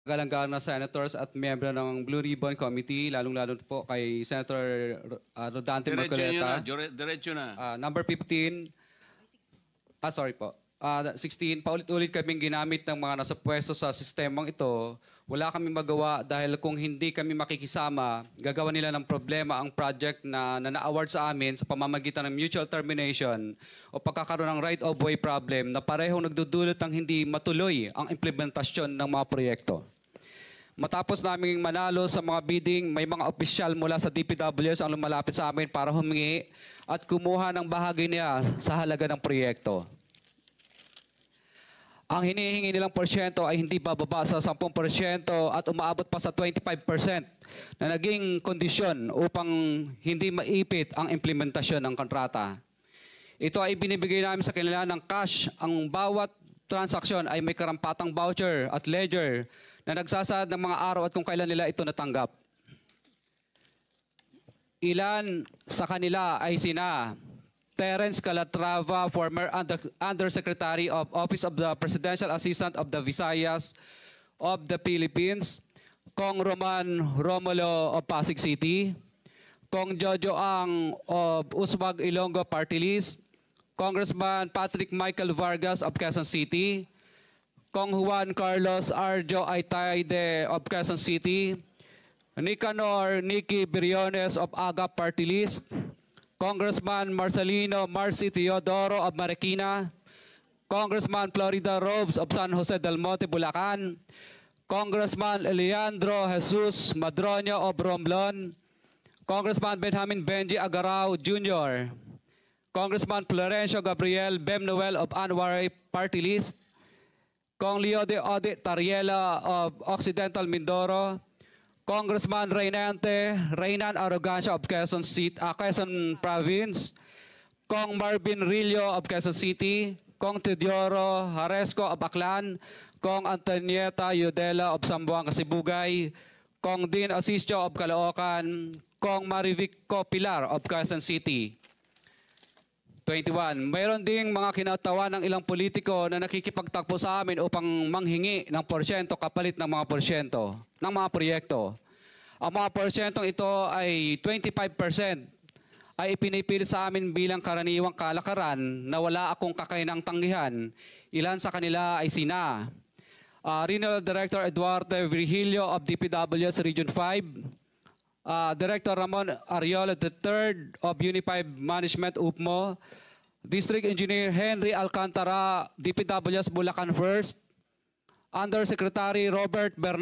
Galang-galang na senators at miyembro ng Blue Ribbon Committee, lalong-lalo po kay Senator Rodante Marcoleta. Diretso na. Number 15, sorry po. 16, paulit-ulit kaming ginamit ng mga nasa pwesto sa sistemang ito. Wala kaming magawa dahil kung hindi kami makikisama, gagawa nila ng problema ang project na na-award sa amin sa pamamagitan ng mutual termination o pagkakaroon ng right-of-way problem na parehong nagdudulot ng hindi matuloy ang implementasyon ng mga proyekto. Matapos naming manalo sa mga bidding, may mga opisyal mula sa DPWs ang lumalapit sa amin para humingi at kumuha ng bahagi niya sa halaga ng proyekto. Ang hinihingi nilang porsyento ay hindi bababa sa 10% at umaabot pa sa 25% na naging kondisyon upang hindi maipit ang implementasyon ng kontrata. Ito ay binibigay namin sa kanila ng cash. Ang bawat transaksyon ay may karampatang voucher at ledger na nagsasaad ng mga araw at kung kailan nila ito natanggap. Ilan sa kanila ay sina Terence Calatrava, former Undersecretary of Office of the Presidential Assistant of the Visayas of the Philippines, Kong Roman Romulo of Pasig City, Kong Jojo Ang of Uswag Ilonggo Party List, Congressman Patrick Michael Vargas of Quezon City, Kong Juan Carlos Arjo Aitaide of Quezon City, Nicanor Nicky Briones of Agap Party List, Congressman Marcelino Marcy Teodoro of Marikina, Congressman Florida Robes of San Jose del Monte, Bulacan, Congressman Leandro Jesus Madroño of Romblon, Congressman Benjamin Benji Agarao Jr., Congressman Florencio Gabriel Bemnoel of Anwaray Party List, Kong Leo de Ode Tariela of Occidental Mindoro, Congressman Reynan Arrogancia of Quezon Province, Kong Marvin Rillo of Quezon City, Kong Teodoro Haresco of Aklan, Kong Antonieta Yudela of Zamboanga, Sibugay, Kong Dean Asisio of Caloocan, Kong Marivico Pilar of Quezon City. 21. Mayroon ding mga kinatawa ng ilang politiko na nakikipagtakbo sa amin upang manghingi ng porsyento kapalit ng mga porsyento ng mga proyekto. Ang mga porsyentong ito ay 25% ay ipinipilit sa amin bilang karaniwang kalakaran na wala akong kakainang tanggihan. Ilan sa kanila ay sina Regional Director Eduardo Virgilio of DPW's Region 5, Director Ramon Ariola III of Unified Management UPMO, District Engineer Henry Alcantara, DPW's Bulacan First, Undersecretary Robert Bernal